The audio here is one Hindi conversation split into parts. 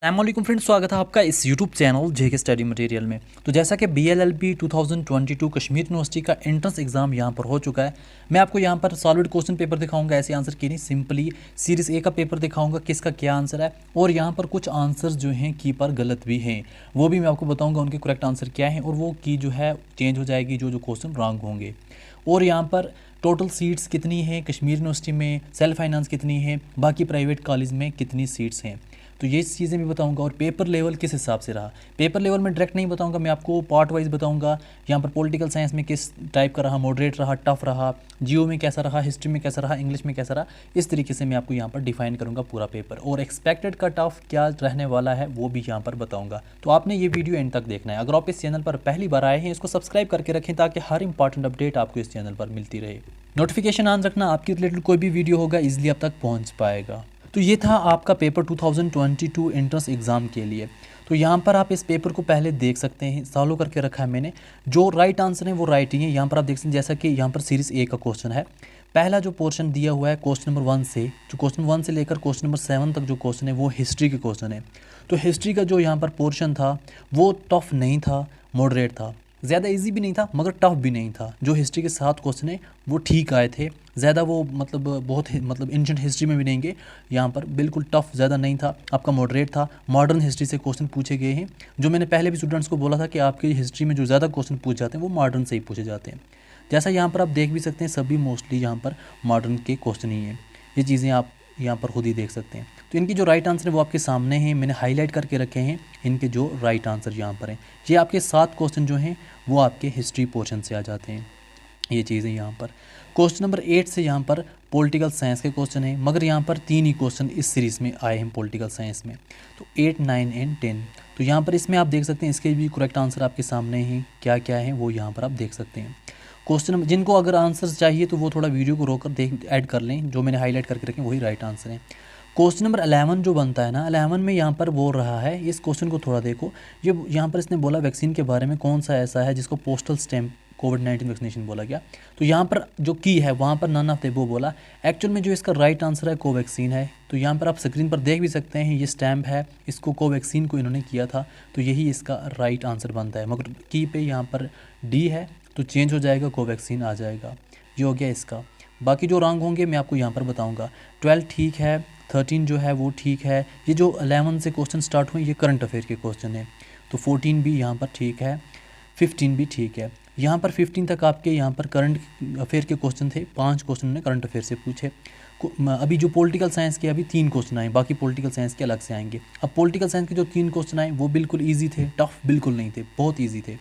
अस्सलामुअलैकुम फ्रेंड्स, स्वागत है आपका इस यूट्यूब चैनल जेके स्टडी मटेरियल में। तो जैसा कि बीएलएलबी 2022 कश्मीर यूनिवर्सिटी का एंट्रेंस एग्जाम यहाँ पर हो चुका है। मैं आपको यहाँ पर सॉलिड क्वेश्चन पेपर दिखाऊंगा, ऐसे आंसर की नहीं, सिंपली सीरीज़ ए का पेपर दिखाऊंगा किसका क्या आंसर है। और यहाँ पर कुछ आंसर जो हैं की पर गलत भी हैं, वो भी मैं आपको बताऊँगा उनके करेक्ट आंसर क्या हैं, और वो की जो है चेंज हो जाएगी जो क्वेश्चन रॉन्ग होंगे। और यहाँ पर टोटल सीट्स कितनी हैं कश्मीर यूनिवर्सिटी में, सेल्फ फाइनेंस कितनी है, बाकी प्राइवेट कॉलेज में कितनी सीट्स हैं, तो ये चीज़ें भी बताऊंगा। और पेपर लेवल किस हिसाब से रहा, पेपर लेवल में डायरेक्ट नहीं बताऊंगा, मैं आपको पार्ट वाइज बताऊंगा। यहाँ पर पॉलिटिकल साइंस में किस टाइप का रहा, मॉडरेट रहा, टफ रहा, जियो में कैसा रहा, हिस्ट्री में कैसा रहा, इंग्लिश में कैसा रहा, इस तरीके से मैं आपको यहाँ पर डिफाइन करूँगा पूरा पेपर। और एक्सपेक्टेड का टफ क्या रहने वाला है वो भी यहाँ पर बताऊँगा। तो आपने ये वीडियो एंड तक देखना है। अगर आप इस चैनल पर पहली बार आए हैं, इसको सब्सक्राइब करके रखें ताकि हर इंपॉर्टेंट अपडेट आपको इस चैनल पर मिलती रहे। नोटिफिकेशन ऑन रखना, आपके रिलेटेड कोई भी वीडियो होगा ईजिली आप तक पहुँच पाएगा। तो ये था आपका पेपर 2022 एंट्रेंस एग्ज़ाम के लिए। तो यहाँ पर आप इस पेपर को पहले देख सकते हैं, सॉल्व करके रखा है मैंने। जो राइट आंसर है वो राइट ही है। यहाँ पर आप देख सकते हैं, जैसा कि यहाँ पर सीरीज़ ए का क्वेश्चन है, पहला जो पोर्शन दिया हुआ है क्वेश्चन नंबर 1 से, जो क्वेश्चन 1 से लेकर क्वेश्चन नंबर 7 तक जो क्वेश्चन है वो हिस्ट्री के क्वेश्चन है। तो हिस्ट्री का जो यहाँ पर पोर्शन था वो टफ नहीं था, मॉडरेट था, ज़्यादा इजी भी नहीं था मगर टफ भी नहीं था। जो हिस्ट्री के 7 क्वेश्चन है वो ठीक आए थे, ज़्यादा वो बहुत एंशिएंट हिस्ट्री में भी नहीं गए, यहाँ पर बिल्कुल टफ ज़्यादा नहीं था, आपका मॉडरेट था। मॉडर्न हिस्ट्री से क्वेश्चन पूछे गए हैं, जो मैंने पहले भी स्टूडेंट्स को बोला था कि आपकी हिस्ट्री में जो ज़्यादा क्वेश्चन पूछे जाते हैं वो मॉडर्न से ही पूछे जाते हैं। जैसा यहाँ पर आप देख भी सकते हैं, सभी मोस्टली यहाँ पर मॉडर्न के क्वेश्चन ही हैं। ये चीज़ें आप यहाँ पर खुद ही देख सकते हैं। तो इनकी जो राइट आंसर है वो आपके सामने हैं, मैंने हाईलाइट करके रखे हैं इनके जो राइट आंसर यहाँ पर हैं। ये आपके 7 क्वेश्चन जो हैं वो आपके हिस्ट्री पोर्शन से आ जाते हैं। ये चीज़ें यहाँ पर क्वेश्चन नंबर 8 से यहाँ पर पॉलिटिकल साइंस के क्वेश्चन है, मगर यहाँ पर 3 ही क्वेश्चन इस सीरीज़ में आए हैं पॉलिटिकल साइंस में। तो 8, 9 एंड 10, तो यहाँ पर इसमें आप देख सकते हैं इसके भी करेक्ट आंसर आपके सामने हैं, क्या क्या है वो यहाँ पर आप देख सकते हैं। क्वेश्चन नंबर, जिनको अगर आंसर चाहिए तो वो थोड़ा वीडियो को रोक कर देख ऐड कर लें, जो मैंने हाईलाइट करके रखें वही राइट आंसर है। क्वेश्चन नंबर 11 जो बनता है ना, 11 में यहाँ पर बोल रहा है, इस क्वेश्चन को थोड़ा देखो। ये यहाँ पर इसने बोला वैक्सीन के बारे में कौन सा ऐसा है जिसको पोस्टल स्टैम्प कोविड-19 वैक्सीनेशन बोला गया। तो यहाँ पर जो की है वहाँ पर नन ऑफ द अबव बोला। एक्चुअल में जो इसका राइट आंसर है कोवैक्सीन है। तो यहाँ पर आप स्क्रीन पर देख भी सकते हैं, ये स्टैम्प है, इसको कोवैक्सीन को इन्होंने किया था, तो यही इसका राइट आंसर बनता है। मगर की पे यहाँ पर डी है तो चेंज हो जाएगा, कोवैक्सीन आ जाएगा। ये हो गया इसका। बाकी जो रॉन्ग होंगे मैं आपको यहाँ पर बताऊँगा। 12 ठीक है, 13 जो है वो ठीक है। ये जो 11 से क्वेश्चन स्टार्ट हुए ये करंट अफेयर के क्वेश्चन है, तो 14 भी यहाँ पर ठीक है, 15 भी ठीक है। यहाँ पर 15 तक आपके यहाँ पर करंट अफेयर के क्वेश्चन थे, 5 क्वेश्चन ने करंट अफेयर से पूछे। अभी जो पॉलिटिकल साइंस के अभी 3 क्वेश्चन आए, बाकी पॉलिटिकल साइंस के अलग से आएंगे। अब पॉलिटिकल साइंस के जो 3 क्वेश्चन आए वो बिल्कुल ईजी थे, टफ बिल्कुल नहीं थे, बहुत ईजी थे।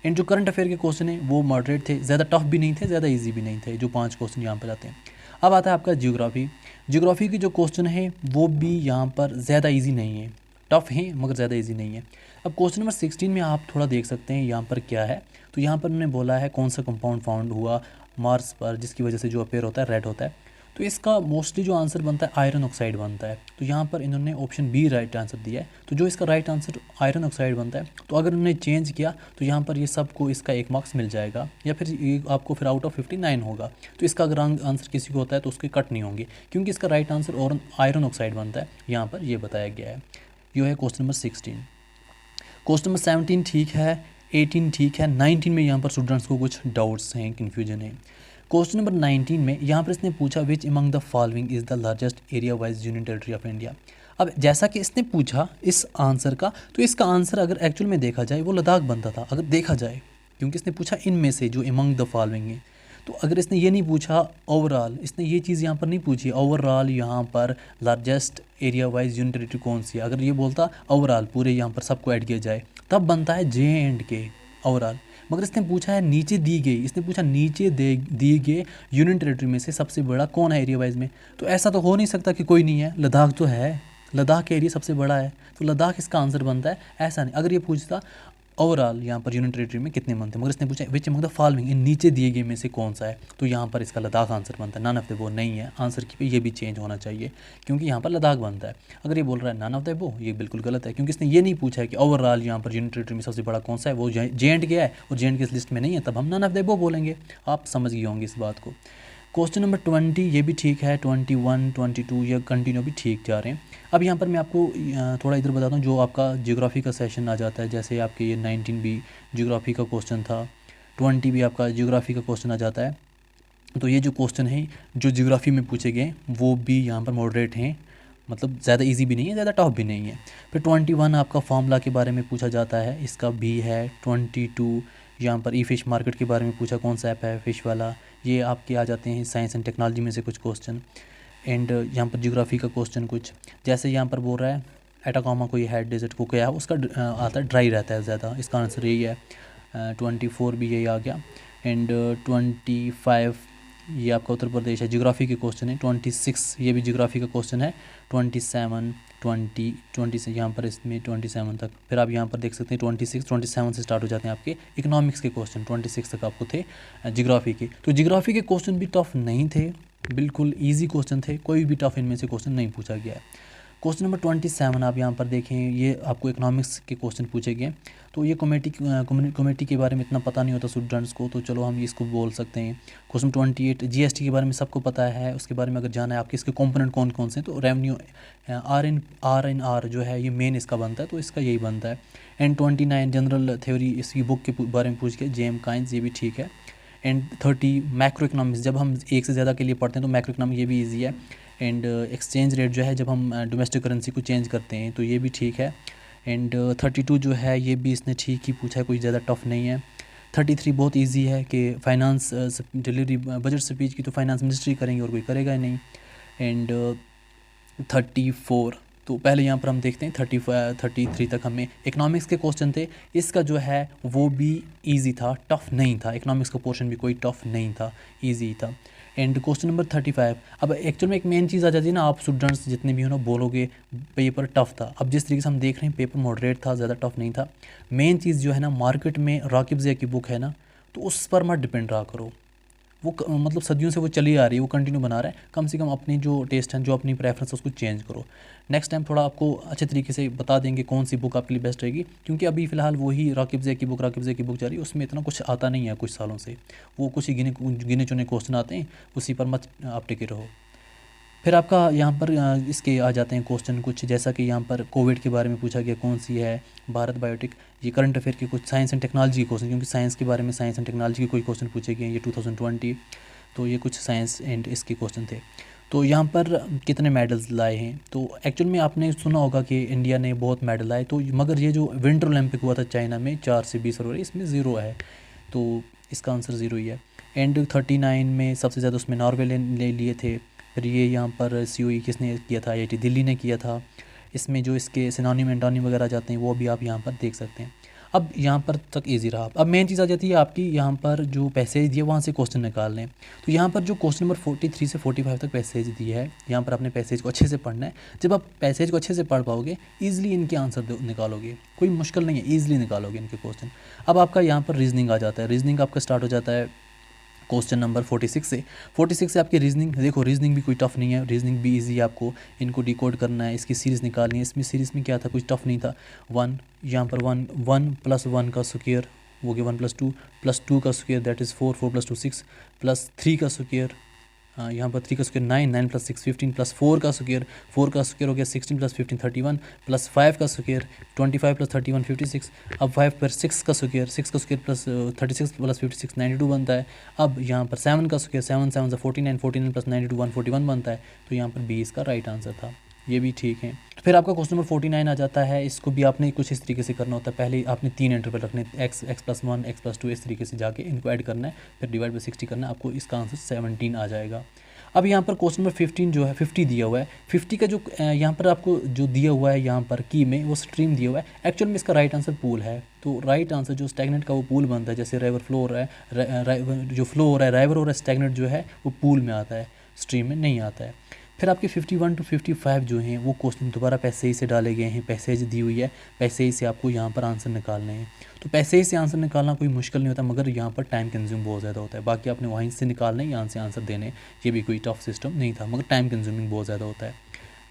एंड जो करंट अफेयर के क्वेश्चन है वो मॉडरेट थे, ज़्यादा टफ भी नहीं थे, ज़्यादा ईजी भी नहीं थे, जो 5 क्वेश्चन यहाँ पर आते हैं। अब आता है आपका जियोग्राफी। जियोग्राफी की जो क्वेश्चन है वो भी यहाँ पर ज़्यादा इजी नहीं है, टफ है मगर ज़्यादा इजी नहीं है। अब क्वेश्चन नंबर 16 में आप थोड़ा देख सकते हैं यहाँ पर क्या है। तो यहाँ पर उन्होंने बोला है कौन सा कंपाउंड फाउंड हुआ मार्स पर जिसकी वजह से जो अपेयर होता है रेड होता है। तो इसका मोस्टली जो आंसर बनता है आयरन ऑक्साइड बनता है। तो यहाँ पर इन्होंने ऑप्शन बी राइट आंसर दिया है, तो जो इसका राइट आंसर आयरन ऑक्साइड बनता है। तो अगर उन्होंने चेंज किया तो यहाँ पर ये सबको इसका 1 मार्क्स मिल जाएगा, या फिर ये आपको फिर आउट ऑफ 59 होगा। तो इसका अगर आंसर किसी को होता है तो उसके कट नहीं होंगे, क्योंकि इसका राइट आंसर और आयरन ऑक्साइड बनता है, यहाँ पर ये बताया गया है। ये है क्वेश्चन नंबर 16। क्वेश्चन नंबर 17 ठीक है, 18 ठीक है, 19 में यहाँ पर स्टूडेंट्स को कुछ डाउट्स हैं, कन्फ्यूजन है। क्वेश्चन नंबर 19 में यहाँ पर इसने पूछा which among the following is the largest area wise union territory of India. अब जैसा कि इसने पूछा इस आंसर का, तो इसका आंसर अगर एक्चुअल में देखा जाए वो लद्दाख बनता था, अगर देखा जाए, क्योंकि इसने पूछा इनमें से जो अमंग द फॉलोइंग है। तो अगर इसने ये नहीं पूछा ओवरऑल, इसने ये चीज़ यहाँ पर नहीं पूछी ओवरऑल यहाँ पर largest area wise union territory कौन सी है, अगर ये बोलता ओवरऑल पूरे यहाँ पर सबको ऐड किया जाए तब बनता है J&K ओवरऑल। मगर इसने पूछा है नीचे दी गई, इसने पूछा नीचे दिए गए यूनियन टेरिटरी में से सबसे बड़ा कौन है एरिया वाइज में। तो ऐसा तो हो नहीं सकता कि कोई नहीं है, लद्दाख तो है, लद्दाख का एरिया सबसे बड़ा है, तो लद्दाख इसका आंसर बनता है। ऐसा नहीं, अगर ये पूछता ओवरऑल यहाँ पर यूनियन टेरिटरी में कितने बनते हैं, मगर इसने पूछा विच अमंग द फॉलोइंग, इन नीचे दिए गए में से कौन सा है, तो यहाँ पर इसका लद्दाख आंसर बनता है। नन ऑफ द अबव नहीं है, आंसर की पे ये भी चेंज होना चाहिए, क्योंकि यहाँ पर लद्दाख बनता है। अगर ये बोल रहा है नन ऑफ द अबव, ये बिल्कुल गलत है, क्योंकि इसने ये नहीं पूछा है कि ओवरऑल यहाँ पर यूनियन टेरिटरी में सबसे बड़ा कौन सा है, वो J&K है और J&K इस लिस्ट में नहीं है, तब हम नन ऑफ द अबव बोलेंगे। आप समझ गए होंगे इस बात को। क्वेश्चन नंबर 20 ये भी ठीक है, 21, 22 ये कंटिन्यू भी ठीक जा रहे हैं। अब यहाँ पर मैं आपको थोड़ा इधर बताता हूँ। जो आपका ज्योग्राफी का सेशन आ जाता है, जैसे आपके ये 19 भी ज्योग्राफी का क्वेश्चन था, 20 भी आपका ज्योग्राफी का क्वेश्चन आ जाता है। तो ये जो क्वेश्चन है जो ज्योग्राफी में पूछे गए वो भी यहाँ पर मॉडरेट हैं, मतलब ज़्यादा इजी भी नहीं है, ज़्यादा टफ भी नहीं है। फिर 21 आपका फार्मूला के बारे में पूछा जाता है, इसका भी है। 22 यहाँ पर ई फिश मार्केट के बारे में पूछा, कौन सा ऐप है फिश वाला। ये आपके आ जाते हैं साइंस एंड टेक्नोलॉजी में से कुछ क्वेश्चन। एंड यहाँ पर ज्योग्राफी का क्वेश्चन कुछ, जैसे यहाँ पर बोल रहा है एटाकामा कोई है डेजर्ट को क्या है, उसका आता है ड्राई रहता है ज़्यादा, इसका आंसर यही है। 24 भी यही आ गया। एंड 25 ये आपका उत्तर प्रदेश है, ज्योग्राफी के क्वेश्चन है। 26 ये भी ज्योग्राफी का क्वेश्चन है। 27 20 से यहाँ पर इसमें 27 तक। फिर आप यहाँ पर देख सकते हैं 27 से स्टार्ट हो जाते हैं आपके इकोनॉमिक्स के क्वेश्चन, 26 तक आपको थे ज्योग्राफी के। तो ज्योग्राफी के क्वेश्चन भी टफ नहीं थे, बिल्कुल ईजी क्वेश्चन थे, कोई भी टफ इनमें से क्वेश्चन नहीं पूछा गया है। क्वेश्चन नंबर 27 आप यहाँ पर देखें, ये आपको इकोनॉमिक्स के क्वेश्चन पूछे गए। तो ये कमेटी के बारे में इतना पता नहीं होता स्टूडेंट्स को, तो चलो हम इसको बोल सकते हैं। क्वेश्चन 28 जीएसटी के बारे में सबको पता है, उसके बारे में अगर जाना है आपके इसके कंपोनेंट कौन कौन से हैं, तो रेवेन्यू आर जो है ये मेन इसका बनता है, तो इसका यही बनता है। एंड 29 जनरल थ्योरी इसकी बुक के बारे में पूछ के, जेम काइंस, ये भी ठीक है। एंड 30 मैक्रो इकोनॉमिक्स, जब हम एक से ज़्यादा के लिए पढ़ते हैं तो मैक्रो इकोनॉमिक ये भी ईजी है। एंड एक्सचेंज रेट जो है जब हम डोमेस्टिक करेंसी को चेंज करते हैं तो ये भी ठीक है। एंड 32 जो है ये भी इसने ठीक ही पूछा है, कोई ज़्यादा टफ नहीं है। 33 बहुत इजी है कि फाइनेंस डिलीवरी बजट स्पीच की तो फाइनेंस मिनिस्ट्री करेंगे और कोई करेगा ही नहीं। एंड 34 तो पहले यहाँ पर हम देखते हैं 33 तक हमें इकोनॉमिक्स के क्वेश्चन थे। इसका जो है वो भी इजी था, टफ नहीं था। इकोनॉमिक्स का पोर्शन भी कोई टफ नहीं था, इजी था। एंड क्वेश्चन नंबर 35, अब एक्चुअल में एक मेन चीज़ आ जाती है ना, आप स्टूडेंट्स जितने भी हो ना बोलोगे पेपर टफ था। अब जिस तरीके से हम देख रहे हैं पेपर मॉडरेट था, ज़्यादा टफ नहीं था। मेन चीज़ जो है ना, मार्केट में राकिब ज़िया की बुक है ना, तो उस पर मत डिपेंड रहा करो। वो मतलब सदियों से वो चली आ रही है, वो कंटिन्यू बना रहा है। कम से कम अपनी जो टेस्ट है, जो अपनी प्रेफरेंस है, उसको चेंज करो। नेक्स्ट टाइम थोड़ा आपको अच्छे तरीके से बता देंगे कौन सी बुक आपके लिए बेस्ट रहेगी, क्योंकि अभी फ़िलहाल वही राकिब ज़िया की बुक जा रही है, उसमें इतना कुछ आता नहीं है कुछ सालों से। वो कुछ ही गिने चुने क्वेश्चन आते हैं, उसी पर मत आप टिके रहो। फिर आपका यहाँ पर इसके आ जाते हैं क्वेश्चन कुछ, जैसा कि यहाँ पर कोविड के बारे में पूछा गया, कौन सी है भारत बायोटेक। ये करंट अफेयर के कुछ साइंस एंड टेक्नोलॉजी के क्वेश्चन, क्योंकि साइंस के बारे में साइंस एंड टेक्नोलॉजी के कोई क्वेश्चन पूछे गए हैं, ये 2020। तो ये कुछ साइंस एंड इसके क्वेश्चन थे। तो यहाँ पर कितने मेडल्स लाए हैं, तो एक्चुअल में आपने सुना होगा कि इंडिया ने बहुत मेडल लाए, तो मगर ये जो विंटर ओलंपिक हुआ था चाइना में 4 से 20 फरवरी, इसमें ज़ीरो है, तो इसका आंसर ज़ीरो ही है। एंड 39 में सबसे ज़्यादा उसमें नॉर्वे ले लिए थे। फिर ये यहाँ पर COE किसने किया था, IIT दिल्ली ने किया था। इसमें जो इसके सिनोनिम एंटोनिम वगैरह जाते हैं वो भी आप यहाँ पर देख सकते हैं। अब यहाँ पर तक इजी रहा। अब मेन चीज़ आ जाती है आपकी, यहाँ पर जो पैसेज दिए वहाँ से क्वेश्चन निकाल लें। तो यहाँ पर जो क्वेश्चन नंबर 43 से 45 तक पैसेज दिए है, यहाँ पर आपने पैसेज को अच्छे से पढ़ना है। जब आप पैसेज को अच्छे से पढ़ पाओगे, ईजिली इनके आंसर निकालोगे, कोई मुश्किल नहीं है, ईजिली निकालोगे इनके क्वेश्चन। अब आपका यहाँ पर रीजनिंग आ जाता है। रीजनिंग आपका स्टार्ट हो जाता है क्वेश्चन नंबर 46 से आपकी रीजनिंग। देखो रीजनिंग भी कोई टफ नहीं है, रीजनिंग भी इजी है। आपको इनको डिकोड करना है, इसकी सीरीज़ निकालनी है। इसमें सीरीज़ में क्या था, कुछ टफ नहीं था। 1 यहाँ पर 1 + 1 का स्क्वायर हो गया 1 + 2 का स्क्वायर दैट इज़ 4 4 + 2 6 +3 का स्क्वायर, यहाँ पर 3 का स्क्वायर 9 9 + 6 15 +4 का स्क्वायर, 4 का स्क्वायर हो गया 16 + 15 31 +5 का स्क्वायर 25 + 31 56। अब 5 पर 6 का स्क्वायर, 6 का स्क्वायर +36 + 56 92 बनता है। अब यहाँ पर 7 का स्क्वायर 7 7 से 49 49 + 92 141 बनता है। तो यहाँ पर B इसका राइट आंसर था, ये भी ठीक है। फिर आपका क्वेश्चन नंबर 49 आ जाता है। इसको भी आपने कुछ इस तरीके से करना होता है। पहले आपने 3 इंटरवल रखने, x + 1 x + 2, इस तरीके से जाके इनको ऐड करना है, फिर डिवाइड बाई 60 करना है, आपको इसका आंसर 17 आ जाएगा। अब यहाँ पर क्वेश्चन नंबर 15 जो है 50 दिया हुआ है। 50 का जो यहाँ पर आपको जो दिया हुआ है यहाँ पर की में वो स्ट्रीम दिया हुआ है, एक्चुअल में इसका राइट आंसर पूल है। तो राइट आंसर जो स्टैगनेट का वो पूल बनता है, जैसे रिवर फ्लो हो रहा है, जो फ्लो हो रहा है रिवर और स्टैगनेट जो है वो पूल में आता है, स्ट्रीम में नहीं आता है। फिर आपके 51 to 55 जो हैं वो क्वेश्चन दोबारा पैसेज से डाले गए हैं। पैसेज दी हुई है, पैसेज से आपको यहाँ पर आंसर निकालने हैं। तो पैसेज से आंसर निकालना कोई मुश्किल नहीं होता, मगर यहाँ पर टाइम कंज्यूम बहुत ज़्यादा होता है। बाकी आपने वहीं से निकालना है, यहाँ से आंसर देने, ये भी कोई टफ सिस्टम नहीं था, मगर टाइम कंज्यूमिंग बहुत ज़्यादा होता है।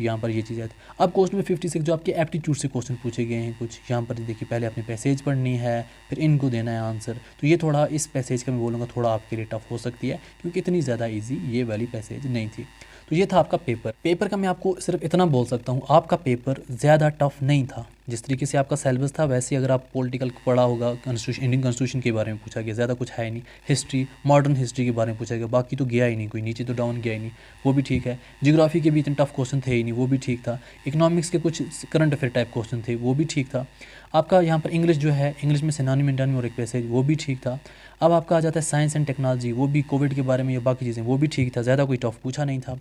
यहाँ पर ये चीज़ है। अब क्वेश्चन में 56 जो आपके एप्टीट्यूड से क्वेश्चन पूछे गए हैं कुछ, यहाँ पर देखिए पहले आपने पैसेज पढ़नी है, फिर इनको देना है आंसर। तो ये थोड़ा इस पैसेज का मैं बोलूँगा थोड़ा आपके लिए टफ हो सकती है, क्योंकि इतनी ज़्यादा ईजी ये वाली पैसेज नहीं थी। तो ये था आपका पेपर का मैं आपको सिर्फ इतना बोल सकता हूँ, आपका पेपर ज़्यादा टफ नहीं था। जिस तरीके से आपका सिलेबस था वैसे अगर आप पॉलिटिकल पढ़ा होगा, कॉन्स्टिट्यूशन, इंडियन कॉन्स्टिट्यूशन के बारे में पूछा गया, ज़्यादा कुछ है नहीं। हिस्ट्री, मॉडर्न हिस्ट्री के बारे में पूछा गया, बाकी तो गया ही नहीं कोई, नीचे तो डाउन गया ही नहीं, वो भी ठीक है। जियोग्राफी के भी इतने टफ क्वेश्चन थे ही नहीं, वो भी ठीक था। इकोनॉमिक्स के कुछ करंट अफेयर टाइप क्वेश्चन थे, वो भी ठीक था। आपका यहाँ पर इंग्लिश जो है, इंग्लिश में सिनोनिम एंटोनिम और एक पैसेज, वो भी ठीक था। अब आपका आ जाता है साइंस एंड टेक्नोलॉजी, वो भी कोविड के बारे में या बाकी चीज़ें, वो भी ठीक था, ज़्यादा कोई टफ पूछा नहीं था।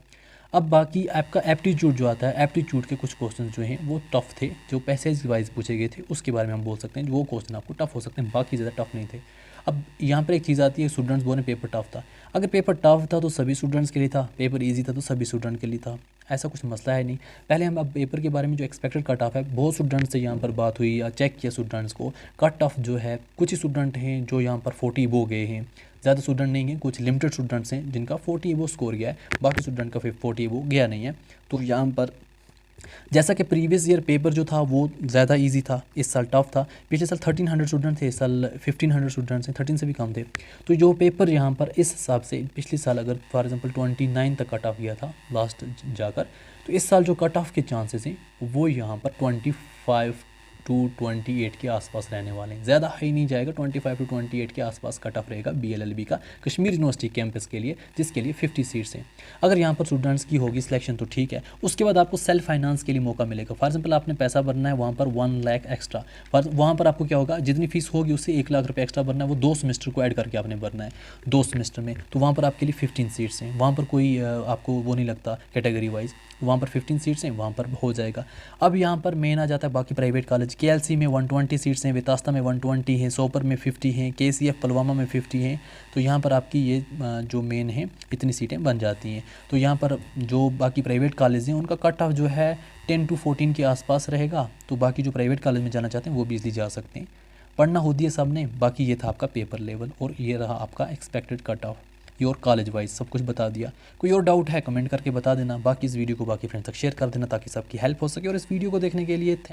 अब बाकी आपका एप्टीट्यूड जो आता है, एप्टीट्यूड के कुछ क्वेश्चन जो हैं वो टफ थे, जो पैसेज वाइज पूछे गए थे उसके बारे में हम बोल सकते हैं, वो क्वेश्चन आपको टफ हो सकते हैं, बाकी ज़्यादा टफ नहीं थे। अब यहाँ पर एक चीज़ आती है, स्टूडेंट्स बोले पेपर टफ था। अगर पेपर टफ था तो सभी स्टूडेंट्स के लिए था, पेपर ईजी था तो सभी स्टूडेंट के लिए था, ऐसा कुछ मसला है नहीं। पहले हम अब पेपर के बारे में जो एक्सपेक्टेड कट ऑफ है, बहुत स्टूडेंट्स से यहाँ पर बात हुई या चेक किया स्टूडेंट्स को, कट ऑफ जो है कुछ ही स्टूडेंट हैं जो यहाँ पर 40 वो गए हैं, ज़्यादा स्टूडेंट नहीं हैं, कुछ लिमिटेड स्टूडेंट्स हैं जिनका 40 वो स्कोर गया है, बाकी स्टूडेंट का 40 वो गया नहीं है। तो यहाँ पर जैसा कि प्रीवियस ईयर पेपर जो था वो ज़्यादा इजी था, इस साल टफ था। पिछले साल 1300 स्टूडेंट थे, इस साल 1500 स्टूडेंट्स हैं, 13 से भी कम थे। तो जो पेपर यहाँ पर इस हिसाब से पिछले साल अगर फॉर एग्जांपल 29 तक कट ऑफ गया था लास्ट जाकर, तो इस साल जो कट ऑफ के चांसेस हैं वो यहाँ पर 25 टू 28 के आसपास रहने वाले हैं, ज़्यादा हाई नहीं जाएगा, 25 टू 28 के आसपास कट ऑफ रहेगा BLLB का कश्मीर यूनिवर्सिटी कैंपस के लिए, जिसके लिए 50 सीट्स हैं। अगर यहाँ पर स्टूडेंट्स की होगी सिलेक्शन तो ठीक है, उसके बाद आपको सेल्फ फाइनेंस के लिए मौका मिलेगा। फॉर एग्जांपल आपने पैसा भरना है वहाँ पर 1 लाख एक्स्ट्रा, पर वहाँ पर आपको क्या होगा, जितनी फीस होगी उससे 1 लाख रुपये एक्स्ट्रा भरना है, वो 2 सेमेस्टर को ऐड करके आपने भरना है 2 सेमेस्टर में, तो वहाँ पर आपके लिए 15 सीट्स हैं। वहाँ पर कोई आपको वो नहीं लगता कैटेगरी वाइज, वहाँ पर 15 सीट्स हैं, वहाँ पर हो जाएगा। अब यहाँ पर मेन आ जाता है बाकी प्राइवेट कॉलेज। KLC में 120 सीट्स हैं, वितास्ता में 120 हैं, सोपर में 50 हैं, KCF पुलवामा में 50 हैं। तो यहाँ पर आपकी ये जो मेन है इतनी सीटें बन जाती हैं। तो यहाँ पर जो बाकी प्राइवेट कॉलेज हैं उनका कट ऑफ जो है 10 टू 14 के आसपास रहेगा। तो बाकी जो प्राइवेट कॉलेज में जाना चाहते हैं वो भी इजली जा सकते हैं। पढ़ना होती है सब ने। बाकी ये था आपका पेपर लेवल और ये रहा आपका expected cut off, your college wise सब कुछ बता दिया। कोई और डाउट है कमेंट करके बता देना, बाकी इस वीडियो को बाकी फ्रेंड्स तक शेयर कर देना ताकि सबकी हेल्प हो सके। और इस वीडियो को देखने के लिए